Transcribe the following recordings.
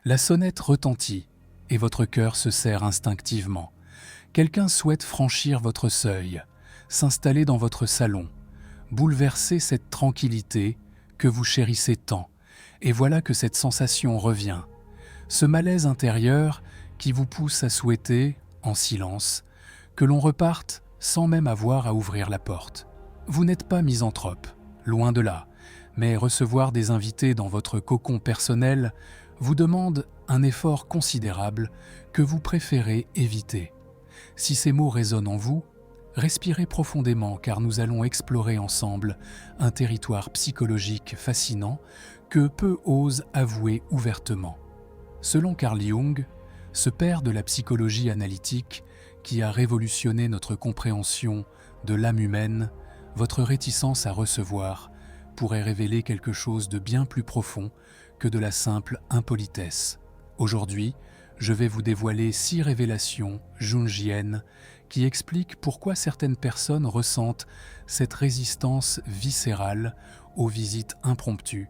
La sonnette retentit et votre cœur se serre instinctivement. Quelqu'un souhaite franchir votre seuil, s'installer dans votre salon, bouleverser cette tranquillité que vous chérissez tant. Et voilà que cette sensation revient. Ce malaise intérieur qui vous pousse à souhaiter, en silence, que l'on reparte sans même avoir à ouvrir la porte. Vous n'êtes pas misanthrope, loin de là, mais recevoir des invités dans votre cocon personnel vous demande un effort considérable que vous préférez éviter. Si ces mots résonnent en vous, respirez profondément car nous allons explorer ensemble un territoire psychologique fascinant que peu osent avouer ouvertement. Selon Carl Jung, ce père de la psychologie analytique qui a révolutionné notre compréhension de l'âme humaine, votre réticence à recevoir pourrait révéler quelque chose de bien plus profond que de la simple impolitesse. Aujourd'hui, je vais vous dévoiler 6 révélations jungiennes qui expliquent pourquoi certaines personnes ressentent cette résistance viscérale aux visites impromptues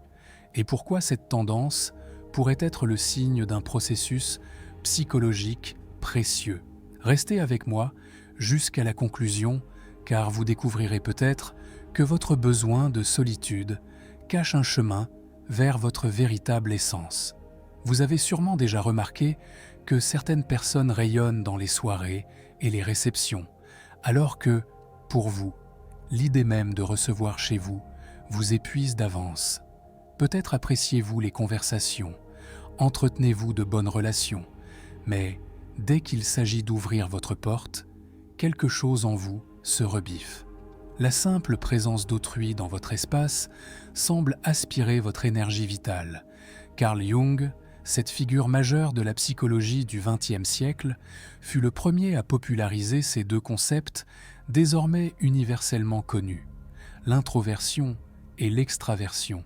et pourquoi cette tendance pourrait être le signe d'un processus psychologique précieux. Restez avec moi jusqu'à la conclusion, car vous découvrirez peut-être que votre besoin de solitude cache un chemin vers votre véritable essence. Vous avez sûrement déjà remarqué que certaines personnes rayonnent dans les soirées et les réceptions, alors que, pour vous, l'idée même de recevoir chez vous vous épuise d'avance. Peut-être appréciez-vous les conversations, entretenez-vous de bonnes relations, mais dès qu'il s'agit d'ouvrir votre porte, quelque chose en vous se rebiffe. La simple présence d'autrui dans votre espace semble aspirer votre énergie vitale. Carl Jung, cette figure majeure de la psychologie du XXe siècle, fut le premier à populariser ces deux concepts désormais universellement connus, l'introversion et l'extraversion.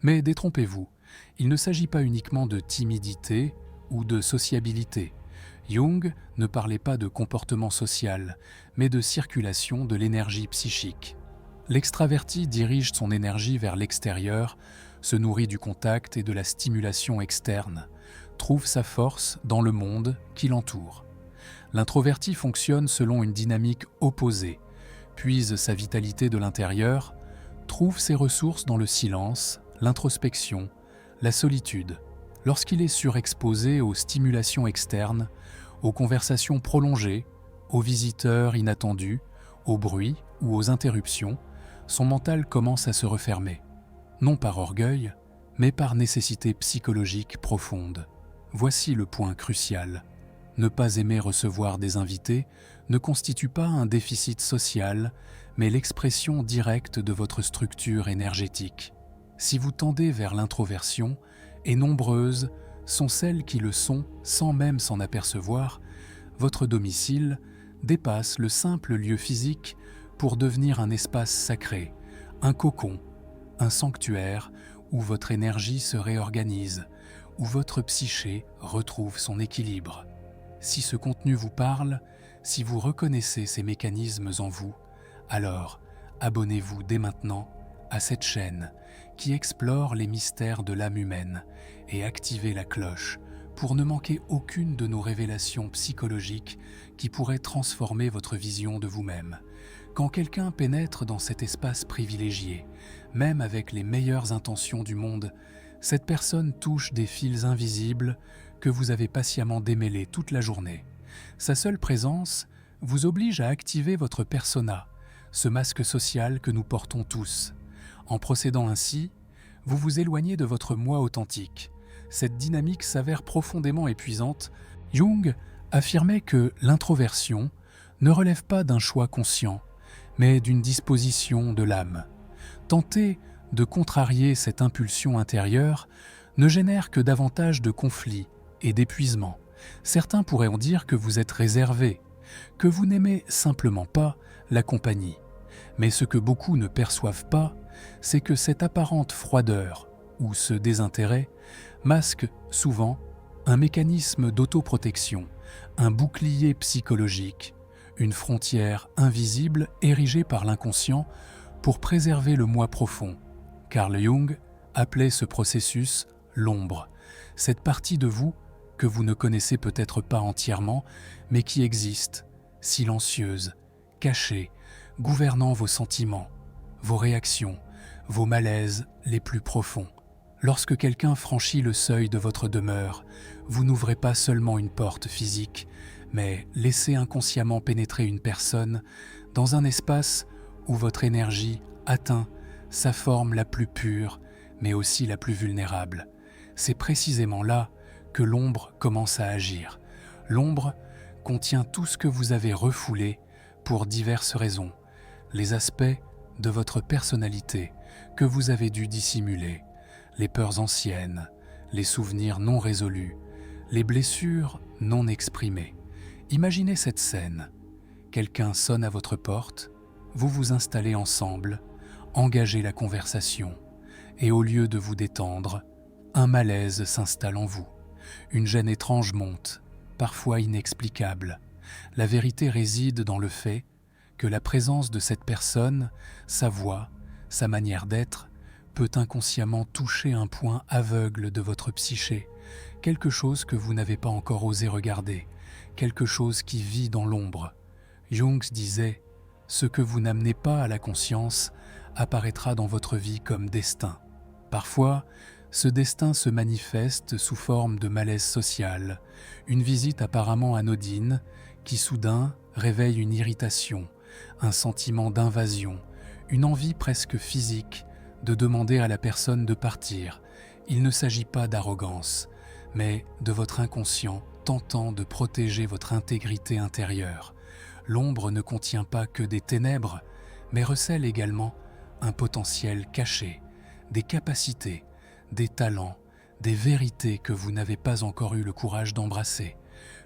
Mais détrompez-vous, il ne s'agit pas uniquement de timidité ou de sociabilité. Jung ne parlait pas de comportement social, mais de circulation de l'énergie psychique. L'extraverti dirige son énergie vers l'extérieur, se nourrit du contact et de la stimulation externe, trouve sa force dans le monde qui l'entoure. L'introverti fonctionne selon une dynamique opposée, puise sa vitalité de l'intérieur, trouve ses ressources dans le silence, l'introspection, la solitude. Lorsqu'il est surexposé aux stimulations externes, aux conversations prolongées, aux visiteurs inattendus, aux bruits ou aux interruptions, son mental commence à se refermer. Non par orgueil, mais par nécessité psychologique profonde. Voici le point crucial. Ne pas aimer recevoir des invités ne constitue pas un déficit social, mais l'expression directe de votre structure énergétique. Si vous tendez vers l'introversion, et nombreuses sont celles qui le sont sans même s'en apercevoir, votre domicile dépasse le simple lieu physique pour devenir un espace sacré, un cocon, un sanctuaire où votre énergie se réorganise, où votre psyché retrouve son équilibre. Si ce contenu vous parle, si vous reconnaissez ces mécanismes en vous, alors abonnez-vous dès maintenant à cette chaîne qui explore les mystères de l'âme humaine et activez la cloche pour ne manquer aucune de nos révélations psychologiques qui pourraient transformer votre vision de vous-même. Quand quelqu'un pénètre dans cet espace privilégié, même avec les meilleures intentions du monde, cette personne touche des fils invisibles que vous avez patiemment démêlés toute la journée. Sa seule présence vous oblige à activer votre persona, ce masque social que nous portons tous. En procédant ainsi, vous vous éloignez de votre moi authentique. Cette dynamique s'avère profondément épuisante. Jung affirmait que l'introversion ne relève pas d'un choix conscient, mais d'une disposition de l'âme. Tenter de contrarier cette impulsion intérieure ne génère que davantage de conflits et d'épuisement. Certains pourraient en dire que vous êtes réservé, que vous n'aimez simplement pas la compagnie. Mais ce que beaucoup ne perçoivent pas, c'est que cette apparente froideur ou ce désintérêt masque souvent un mécanisme d'autoprotection, un bouclier psychologique, une frontière invisible érigée par l'inconscient pour préserver le moi profond. Carl Jung appelait ce processus l'ombre, cette partie de vous que vous ne connaissez peut-être pas entièrement, mais qui existe, silencieuse, cachée, gouvernant vos sentiments, vos réactions, vos malaises les plus profonds. Lorsque quelqu'un franchit le seuil de votre demeure, vous n'ouvrez pas seulement une porte physique, mais laissez inconsciemment pénétrer une personne dans un espace où votre énergie atteint sa forme la plus pure, mais aussi la plus vulnérable. C'est précisément là que l'ombre commence à agir. L'ombre contient tout ce que vous avez refoulé pour diverses raisons, les aspects de votre personnalité que vous avez dû dissimuler, les peurs anciennes, les souvenirs non résolus, les blessures non exprimées. Imaginez cette scène. Quelqu'un sonne à votre porte, vous vous installez ensemble, engagez la conversation, et au lieu de vous détendre, un malaise s'installe en vous. Une gêne étrange monte, parfois inexplicable. La vérité réside dans le fait que la présence de cette personne, sa voix, sa manière d'être, peut inconsciemment toucher un point aveugle de votre psyché, quelque chose que vous n'avez pas encore osé regarder, quelque chose qui vit dans l'ombre. Jung disait « Ce que vous n'amenez pas à la conscience apparaîtra dans votre vie comme destin ». Parfois, ce destin se manifeste sous forme de malaise social, une visite apparemment anodine qui soudain réveille une irritation, un sentiment d'invasion, une envie presque physique de demander à la personne de partir. Il ne s'agit pas d'arrogance, mais de votre inconscient tentant de protéger votre intégrité intérieure. L'ombre ne contient pas que des ténèbres, mais recèle également un potentiel caché, des capacités, des talents, des vérités que vous n'avez pas encore eu le courage d'embrasser.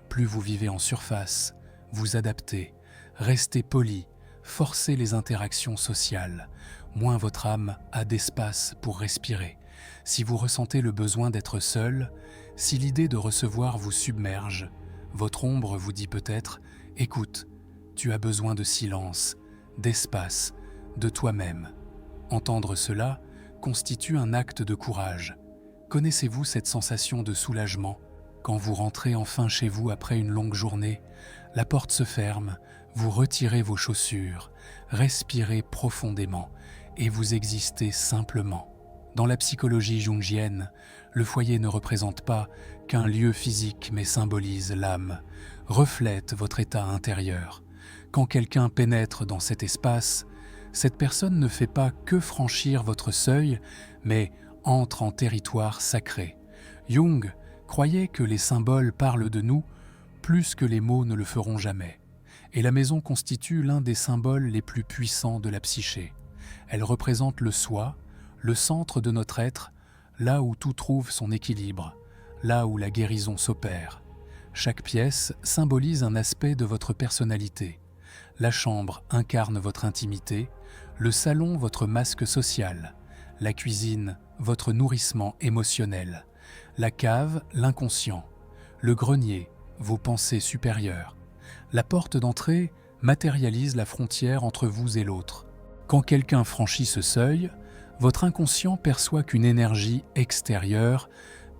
Plus vous vivez en surface, vous adaptez, restez poli, forcez les interactions sociales, moins votre âme a d'espace pour respirer. Si vous ressentez le besoin d'être seul, si l'idée de recevoir vous submerge, votre ombre vous dit peut-être « Écoute, tu as besoin de silence, d'espace, de toi-même ». Entendre cela constitue un acte de courage. Connaissez-vous cette sensation de soulagement quand vous rentrez enfin chez vous après une longue journée? La porte se ferme, vous retirez vos chaussures, respirez profondément et vous existez simplement. Dans la psychologie jungienne, le foyer ne représente pas qu'un lieu physique mais symbolise l'âme, reflète votre état intérieur. Quand quelqu'un pénètre dans cet espace, cette personne ne fait pas que franchir votre seuil, mais entre en territoire sacré. Jung croyait que les symboles parlent de nous plus que les mots ne le feront jamais. Et la maison constitue l'un des symboles les plus puissants de la psyché. Elle représente le soi, le centre de notre être, là où tout trouve son équilibre, là où la guérison s'opère. Chaque pièce symbolise un aspect de votre personnalité. La chambre incarne votre intimité, le salon votre masque social, la cuisine votre nourrissement émotionnel, la cave l'inconscient, le grenier vos pensées supérieures. La porte d'entrée matérialise la frontière entre vous et l'autre. Quand quelqu'un franchit ce seuil, votre inconscient perçoit qu'une énergie extérieure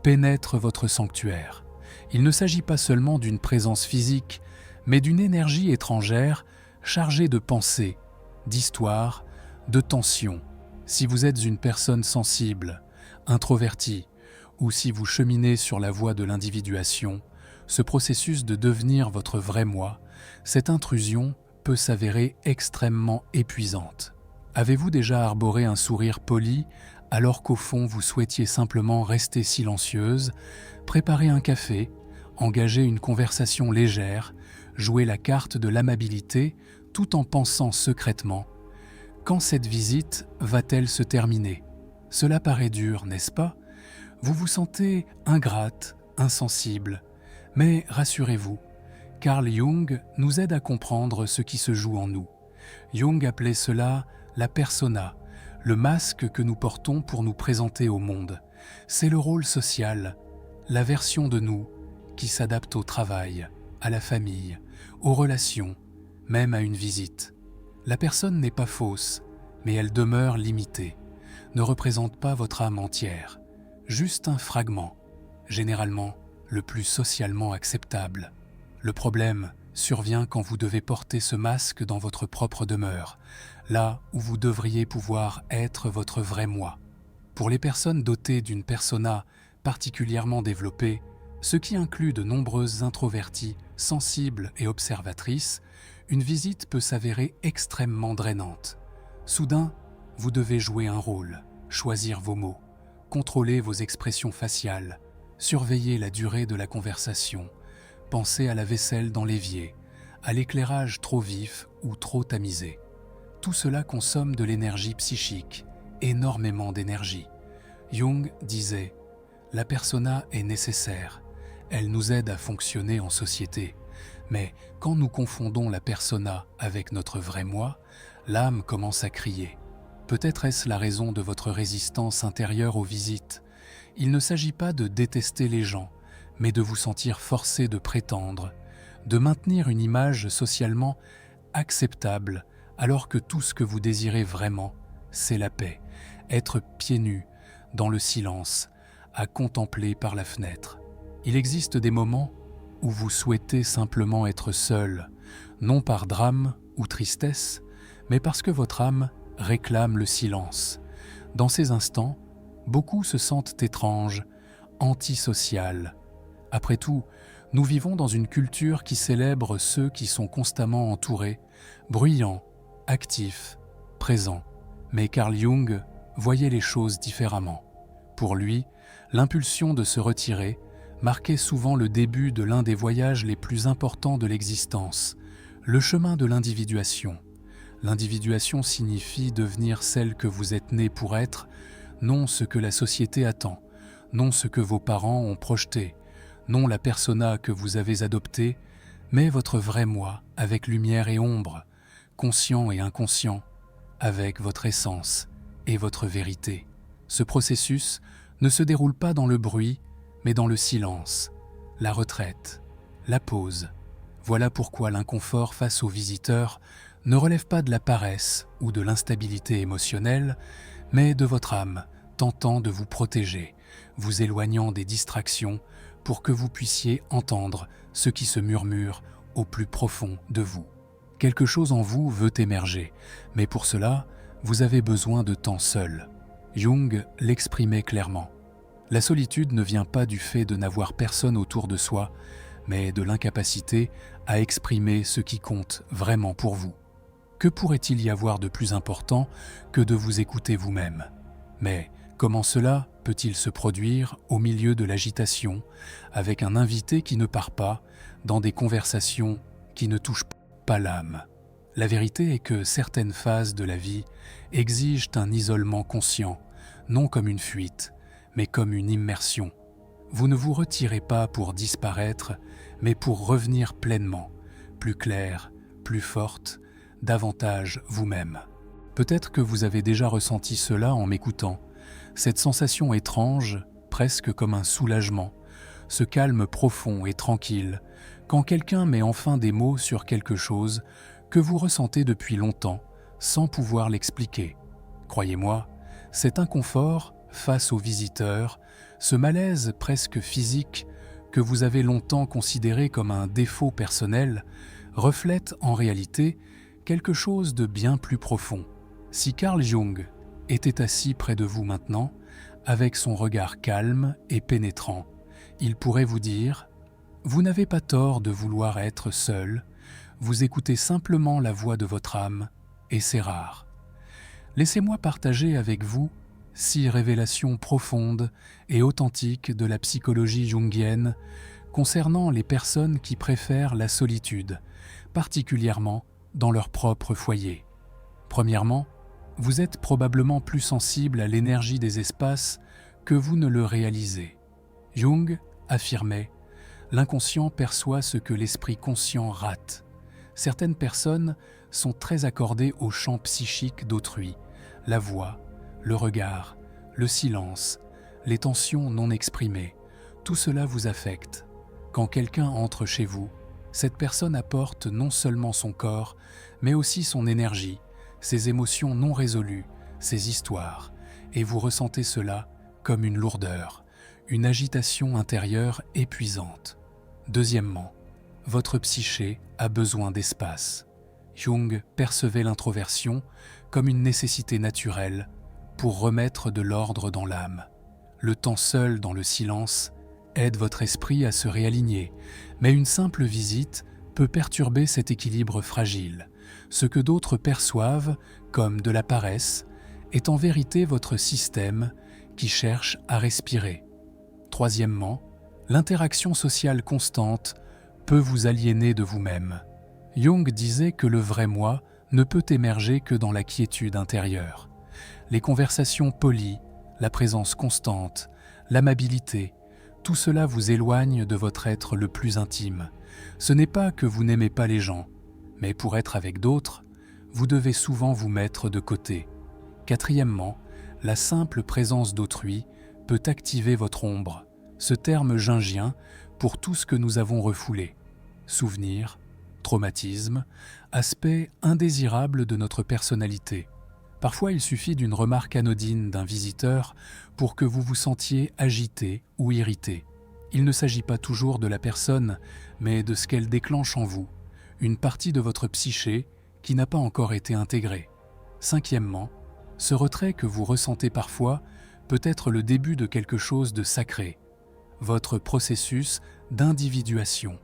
pénètre votre sanctuaire. Il ne s'agit pas seulement d'une présence physique, mais d'une énergie étrangère chargée de pensées, d'histoires, de tensions. Si vous êtes une personne sensible, introvertie, ou si vous cheminez sur la voie de l'individuation, ce processus de devenir votre vrai moi, cette intrusion peut s'avérer extrêmement épuisante. Avez-vous déjà arboré un sourire poli alors qu'au fond vous souhaitiez simplement rester silencieuse, préparer un café, engager une conversation légère, jouer la carte de l'amabilité tout en pensant secrètement « Quand cette visite va-t-elle se terminer ?» Cela paraît dur, n'est-ce pas? Vous vous sentez ingrate, insensible. Mais rassurez-vous, Carl Jung nous aide à comprendre ce qui se joue en nous. Jung appelait cela la persona, le masque que nous portons pour nous présenter au monde. C'est le rôle social, la version de nous qui s'adapte au travail, à la famille, aux relations, même à une visite. La personne n'est pas fausse, mais elle demeure limitée, ne représente pas votre âme entière, juste un fragment. généralement le plus socialement acceptable. Le problème survient quand vous devez porter ce masque dans votre propre demeure, là où vous devriez pouvoir être votre vrai moi. Pour les personnes dotées d'une persona particulièrement développée, ce qui inclut de nombreuses introverties, sensibles et observatrices, une visite peut s'avérer extrêmement drainante. Soudain, vous devez jouer un rôle, choisir vos mots, contrôler vos expressions faciales, surveiller la durée de la conversation, penser à la vaisselle dans l'évier, à l'éclairage trop vif ou trop tamisé. Tout cela consomme de l'énergie psychique, énormément d'énergie. Jung disait « La persona est nécessaire, elle nous aide à fonctionner en société, mais quand nous confondons la persona avec notre vrai moi, l'âme commence à crier. Peut-être est-ce la raison de votre résistance intérieure aux visites. Il ne s'agit pas de détester les gens, mais de vous sentir forcé de prétendre, de maintenir une image socialement acceptable, alors que tout ce que vous désirez vraiment, c'est la paix, être pieds nus, dans le silence, à contempler par la fenêtre. Il existe des moments où vous souhaitez simplement être seul, non par drame ou tristesse, mais parce que votre âme réclame le silence. Dans ces instants, beaucoup se sentent étranges, antisociales. Après tout, nous vivons dans une culture qui célèbre ceux qui sont constamment entourés, bruyants, actifs, présents. Mais Carl Jung voyait les choses différemment. Pour lui, l'impulsion de se retirer marquait souvent le début de l'un des voyages les plus importants de l'existence, le chemin de l'individuation. L'individuation signifie devenir celle que vous êtes né pour être, non ce que la société attend, non ce que vos parents ont projeté, non la persona que vous avez adoptée, mais votre vrai moi avec lumière et ombre, conscient et inconscient, avec votre essence et votre vérité. Ce processus ne se déroule pas dans le bruit, mais dans le silence, la retraite, la pause. Voilà pourquoi l'inconfort face aux visiteurs ne relève pas de la paresse ou de l'instabilité émotionnelle, mais de votre âme tentant de vous protéger, vous éloignant des distractions pour que vous puissiez entendre ce qui se murmure au plus profond de vous. Quelque chose en vous veut émerger, mais pour cela, vous avez besoin de temps seul. Jung l'exprimait clairement. La solitude ne vient pas du fait de n'avoir personne autour de soi, mais de l'incapacité à exprimer ce qui compte vraiment pour vous. Que pourrait-il y avoir de plus important que de vous écouter vous-même? Mais comment cela peut-il se produire au milieu de l'agitation, avec un invité qui ne part pas, dans des conversations qui ne touchent pas l'âme? La vérité est que certaines phases de la vie exigent un isolement conscient, non comme une fuite, mais comme une immersion. Vous ne vous retirez pas pour disparaître, mais pour revenir pleinement, plus claire, plus forte, davantage vous-même. Peut-être que vous avez déjà ressenti cela en m'écoutant, cette sensation étrange, presque comme un soulagement, ce calme profond et tranquille, quand quelqu'un met enfin des mots sur quelque chose que vous ressentez depuis longtemps, sans pouvoir l'expliquer. Croyez-moi, cet inconfort face aux visiteurs, ce malaise presque physique que vous avez longtemps considéré comme un défaut personnel, reflète en réalité quelque chose de bien plus profond. Si Carl Jung était assis près de vous maintenant, avec son regard calme et pénétrant, il pourrait vous dire « Vous n'avez pas tort de vouloir être seul, vous écoutez simplement la voix de votre âme, et c'est rare. Laissez-moi partager avec vous 6 révélations profondes et authentiques de la psychologie jungienne concernant les personnes qui préfèrent la solitude, particulièrement dans leur propre foyer. Premièrement, vous êtes probablement plus sensible à l'énergie des espaces que vous ne le réalisez. Jung affirmait « L'inconscient perçoit ce que l'esprit conscient rate ». Certaines personnes sont très accordées au champ psychique d'autrui, la voix, le regard, le silence, les tensions non exprimées, tout cela vous affecte. Quand quelqu'un entre chez vous, cette personne apporte non seulement son corps, mais aussi son énergie, ses émotions non résolues, ses histoires, et vous ressentez cela comme une lourdeur, une agitation intérieure épuisante. Deuxièmement, votre psyché a besoin d'espace. Jung percevait l'introversion comme une nécessité naturelle pour remettre de l'ordre dans l'âme. Le temps seul dans le silence aide votre esprit à se réaligner, mais une simple visite peut perturber cet équilibre fragile. Ce que d'autres perçoivent comme de la paresse est en vérité votre système qui cherche à respirer. Troisièmement, l'interaction sociale constante peut vous aliéner de vous-même. Jung disait que le vrai moi ne peut émerger que dans la quiétude intérieure. Les conversations polies, la présence constante, l'amabilité, tout cela vous éloigne de votre être le plus intime. Ce n'est pas que vous n'aimez pas les gens, mais pour être avec d'autres, vous devez souvent vous mettre de côté. Quatrièmement, la simple présence d'autrui peut activer votre ombre, ce terme jungien pour tout ce que nous avons refoulé. Souvenirs, traumatismes, aspects indésirables de notre personnalité. Parfois, il suffit d'une remarque anodine d'un visiteur pour que vous vous sentiez agité ou irrité. Il ne s'agit pas toujours de la personne, mais de ce qu'elle déclenche en vous, une partie de votre psyché qui n'a pas encore été intégrée. Cinquièmement, ce retrait que vous ressentez parfois peut être le début de quelque chose de sacré, votre processus d'individuation.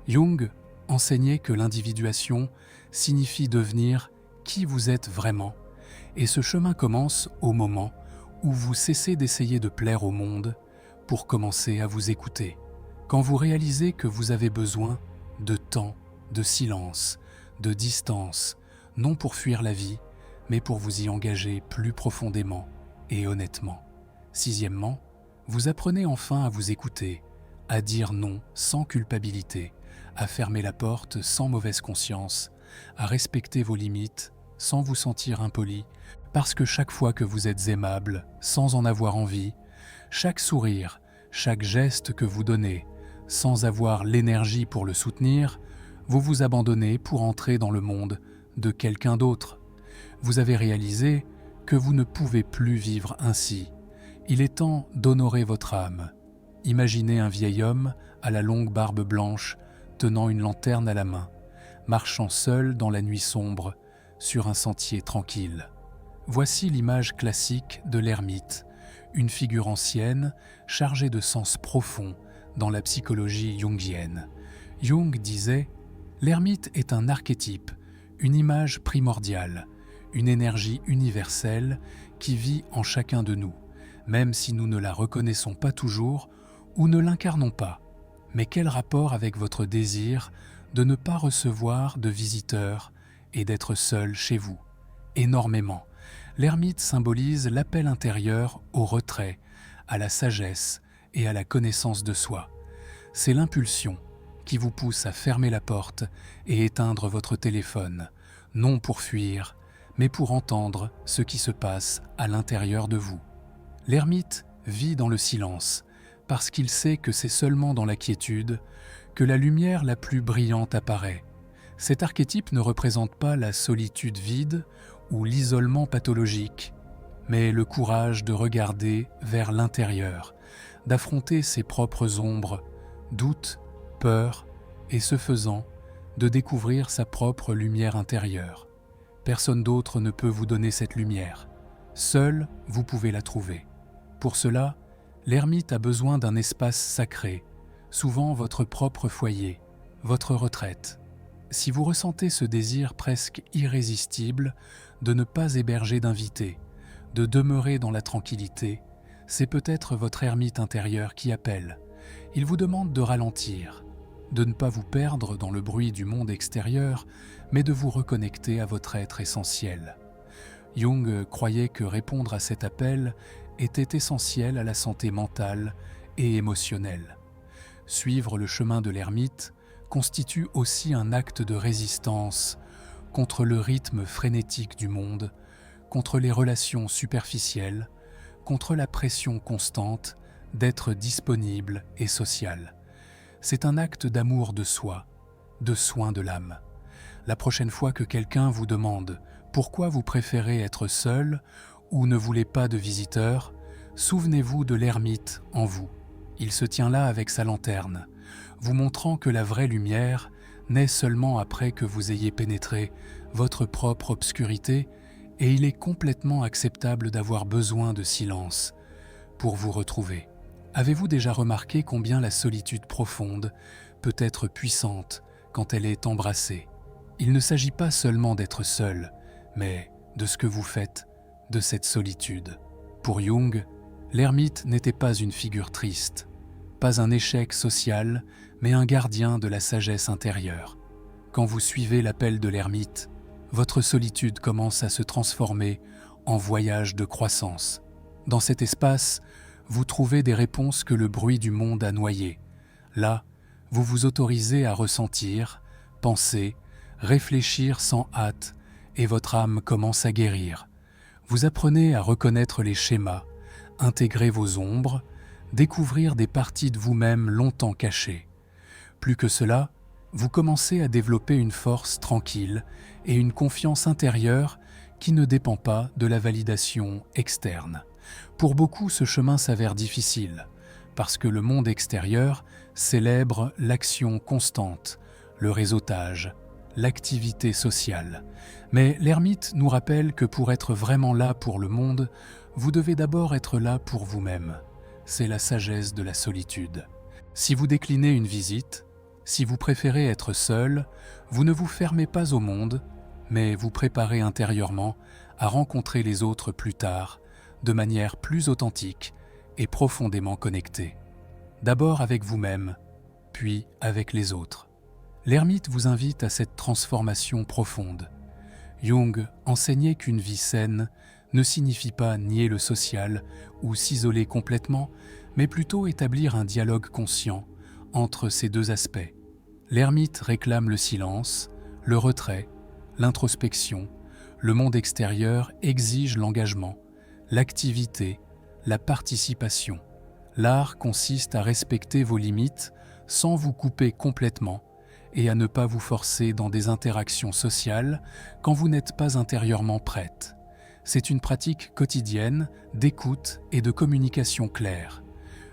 Jung enseignait que l'individuation signifie devenir qui vous êtes vraiment, et ce chemin commence au moment où vous cessez d'essayer de plaire au monde pour commencer à vous écouter. Quand vous réalisez que vous avez besoin de temps, de silence, de distance, non pour fuir la vie, mais pour vous y engager plus profondément et honnêtement. Sixièmement, vous apprenez enfin à vous écouter, à dire non sans culpabilité, à fermer la porte sans mauvaise conscience, à respecter vos limites sans vous sentir impoli, parce que chaque fois que vous êtes aimable, sans en avoir envie, chaque sourire, chaque geste que vous donnez, sans avoir l'énergie pour le soutenir, vous vous abandonnez pour entrer dans le monde de quelqu'un d'autre. Vous avez réalisé que vous ne pouvez plus vivre ainsi. Il est temps d'honorer votre âme. Imaginez un vieil homme à la longue barbe blanche, tenant une lanterne à la main, marchant seul dans la nuit sombre, sur un sentier tranquille. Voici l'image classique de l'ermite, une figure ancienne chargée de sens profonds dans la psychologie jungienne. Jung disait « L'ermite est un archétype, une image primordiale, une énergie universelle qui vit en chacun de nous, même si nous ne la reconnaissons pas toujours ou ne l'incarnons pas. Mais quel rapport avec votre désir de ne pas recevoir de visiteurs et d'être seul chez vous? Énormément. L'ermite symbolise l'appel intérieur au retrait, à la sagesse et à la connaissance de soi. C'est l'impulsion qui vous pousse à fermer la porte et éteindre votre téléphone, non pour fuir, mais pour entendre ce qui se passe à l'intérieur de vous. L'ermite vit dans le silence, parce qu'il sait que c'est seulement dans la quiétude que la lumière la plus brillante apparaît. Cet archétype ne représente pas la solitude vide ou l'isolement pathologique, mais le courage de regarder vers l'intérieur, d'affronter ses propres ombres, doutes, peurs, et ce faisant, de découvrir sa propre lumière intérieure. Personne d'autre ne peut vous donner cette lumière. Seul, vous pouvez la trouver. Pour cela, l'ermite a besoin d'un espace sacré, souvent votre propre foyer, votre retraite. Si vous ressentez ce désir presque irrésistible de ne pas héberger d'invités, de demeurer dans la tranquillité, c'est peut-être votre ermite intérieur qui appelle. Il vous demande de ralentir, de ne pas vous perdre dans le bruit du monde extérieur, mais de vous reconnecter à votre être essentiel. Jung croyait que répondre à cet appel était essentiel à la santé mentale et émotionnelle. Suivre le chemin de l'ermite constitue aussi un acte de résistance contre le rythme frénétique du monde, contre les relations superficielles, contre la pression constante d'être disponible et social. C'est un acte d'amour de soi, de soin de l'âme. La prochaine fois que quelqu'un vous demande pourquoi vous préférez être seul ou ne voulez pas de visiteurs, souvenez-vous de l'ermite en vous. Il se tient là avec sa lanterne, vous montrant que la vraie lumière naît seulement après que vous ayez pénétré votre propre obscurité, et il est complètement acceptable d'avoir besoin de silence pour vous retrouver. Avez-vous déjà remarqué combien la solitude profonde peut être puissante quand elle est embrassée? Il ne s'agit pas seulement d'être seul, mais de ce que vous faites de cette solitude. Pour Jung, l'ermite n'était pas une figure triste, pas un échec social, mais un gardien de la sagesse intérieure. Quand vous suivez l'appel de l'ermite, votre solitude commence à se transformer en voyage de croissance. Dans cet espace, vous trouvez des réponses que le bruit du monde a noyées. Là, vous vous autorisez à ressentir, penser, réfléchir sans hâte, et votre âme commence à guérir. Vous apprenez à reconnaître les schémas, intégrer vos ombres, découvrir des parties de vous-même longtemps cachées. Plus que cela, vous commencez à développer une force tranquille et une confiance intérieure qui ne dépend pas de la validation externe. Pour beaucoup, ce chemin s'avère difficile, parce que le monde extérieur célèbre l'action constante, le réseautage, l'activité sociale. Mais l'ermite nous rappelle que pour être vraiment là pour le monde, vous devez d'abord être là pour vous-même. C'est la sagesse de la solitude. Si vous déclinez une visite, si vous préférez être seul, vous ne vous fermez pas au monde, mais vous préparez intérieurement à rencontrer les autres plus tard, de manière plus authentique et profondément connectée. D'abord avec vous-même, puis avec les autres. L'ermite vous invite à cette transformation profonde. Jung enseignait qu'une vie saine ne signifie pas nier le social ou s'isoler complètement, mais plutôt établir un dialogue conscient entre ces deux aspects. L'ermite réclame le silence, le retrait, l'introspection. Le monde extérieur exige l'engagement, l'activité, la participation. L'art consiste à respecter vos limites sans vous couper complètement et à ne pas vous forcer dans des interactions sociales quand vous n'êtes pas intérieurement prête. C'est une pratique quotidienne d'écoute et de communication claire.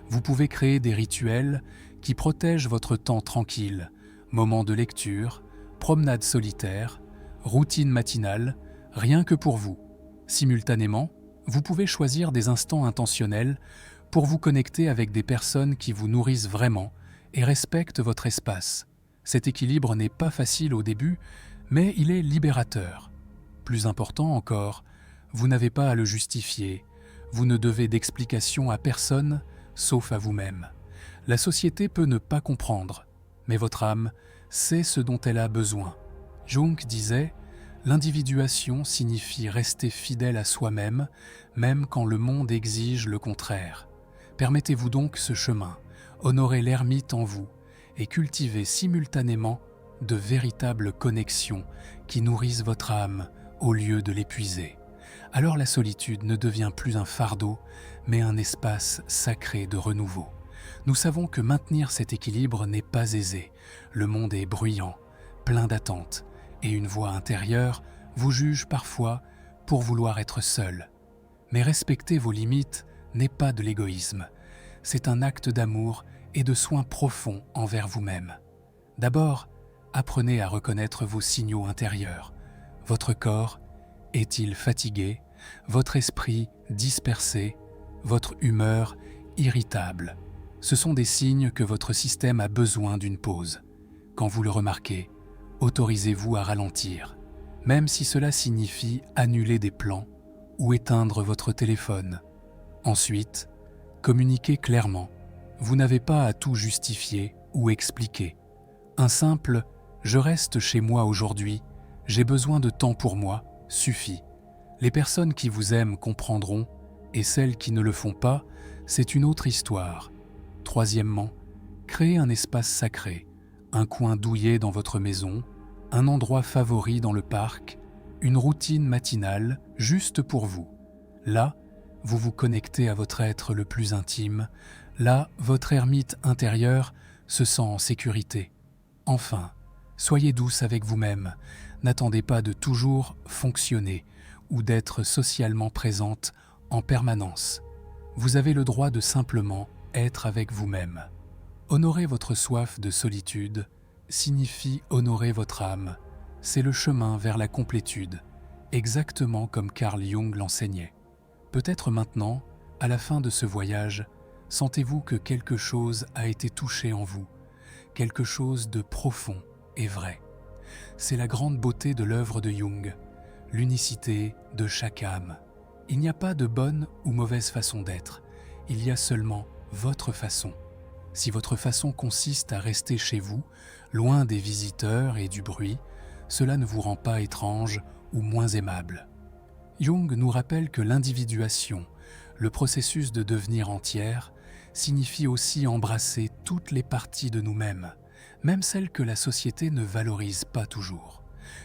Vous pouvez créer des rituels qui protègent votre temps tranquille, moments de lecture, promenade solitaire, routine matinale, rien que pour vous. Simultanément, vous pouvez choisir des instants intentionnels pour vous connecter avec des personnes qui vous nourrissent vraiment et respectent votre espace. Cet équilibre n'est pas facile au début, mais il est libérateur. Plus important encore, vous n'avez pas à le justifier, vous ne devez d'explication à personne, sauf à vous-même. La société peut ne pas comprendre, mais votre âme sait ce dont elle a besoin. Jung disait « L'individuation signifie rester fidèle à soi-même, même quand le monde exige le contraire. » Permettez-vous donc ce chemin, honorez l'ermite en vous et cultivez simultanément de véritables connexions qui nourrissent votre âme au lieu de l'épuiser. Alors la solitude ne devient plus un fardeau, mais un espace sacré de renouveau. Nous savons que maintenir cet équilibre n'est pas aisé. Le monde est bruyant, plein d'attentes, et une voix intérieure vous juge parfois pour vouloir être seul. Mais respecter vos limites n'est pas de l'égoïsme. C'est un acte d'amour et de soin profond envers vous-même. D'abord, apprenez à reconnaître vos signaux intérieurs. Votre corps est-il fatigué? Votre esprit dispersé? Votre humeur irritable? Ce sont des signes que votre système a besoin d'une pause. Quand vous le remarquez, autorisez-vous à ralentir, même si cela signifie annuler des plans ou éteindre votre téléphone. Ensuite, communiquez clairement. Vous n'avez pas à tout justifier ou expliquer. Un simple « je reste chez moi aujourd'hui, j'ai besoin de temps pour moi » suffit. Les personnes qui vous aiment comprendront, et celles qui ne le font pas, c'est une autre histoire. Troisièmement, créez un espace sacré, un coin douillet dans votre maison, un endroit favori dans le parc, une routine matinale juste pour vous. Là, vous vous connectez à votre être le plus intime. Là, votre ermite intérieur se sent en sécurité. Enfin, soyez douce avec vous-même. N'attendez pas de toujours fonctionner ou d'être socialement présente en permanence. Vous avez le droit de simplement être avec vous-même. Honorer votre soif de solitude signifie honorer votre âme. C'est le chemin vers la complétude, exactement comme Carl Jung l'enseignait. Peut-être maintenant, à la fin de ce voyage, sentez-vous que quelque chose a été touché en vous, quelque chose de profond et vrai. C'est la grande beauté de l'œuvre de Jung, l'unicité de chaque âme. Il n'y a pas de bonne ou mauvaise façon d'être, il y a seulement votre façon. Si votre façon consiste à rester chez vous, loin des visiteurs et du bruit, cela ne vous rend pas étrange ou moins aimable. Jung nous rappelle que l'individuation, le processus de devenir entière, signifie aussi embrasser toutes les parties de nous-mêmes, même celles que la société ne valorise pas toujours.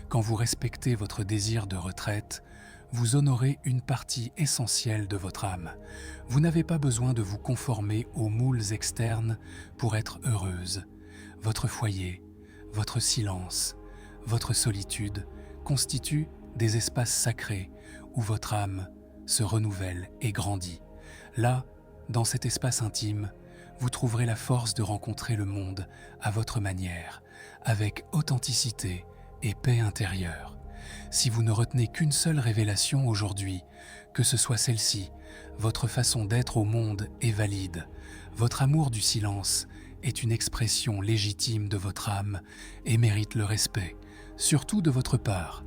Quand vous respectez votre désir de retraite, vous honorez une partie essentielle de votre âme. Vous n'avez pas besoin de vous conformer aux moules externes pour être heureuse. Votre foyer, votre silence, votre solitude constituent des espaces sacrés où votre âme se renouvelle et grandit. Là, dans cet espace intime, vous trouverez la force de rencontrer le monde à votre manière, avec authenticité et paix intérieure. Si vous ne retenez qu'une seule révélation aujourd'hui, que ce soit celle-ci, votre façon d'être au monde est valide. Votre amour du silence est une expression légitime de votre âme et mérite le respect, surtout de votre part.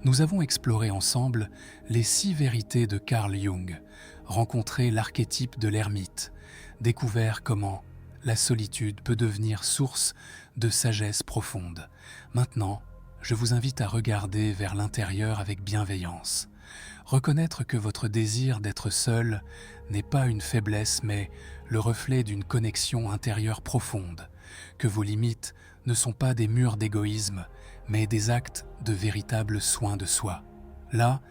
Nous avons exploré ensemble les 6 vérités de Carl Jung, rencontré l'archétype de l'ermite, découvert comment la solitude peut devenir source de sagesse profonde. Maintenant, je vous invite à regarder vers l'intérieur avec bienveillance. Reconnaître que votre désir d'être seul n'est pas une faiblesse mais le reflet d'une connexion intérieure profonde, que vos limites ne sont pas des murs d'égoïsme, mais des actes de véritable soin de soi. Là,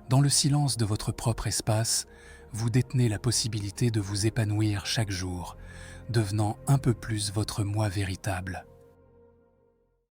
dans le silence de votre propre espace, vous détenez la possibilité de vous épanouir chaque jour, devenant un peu plus votre moi véritable.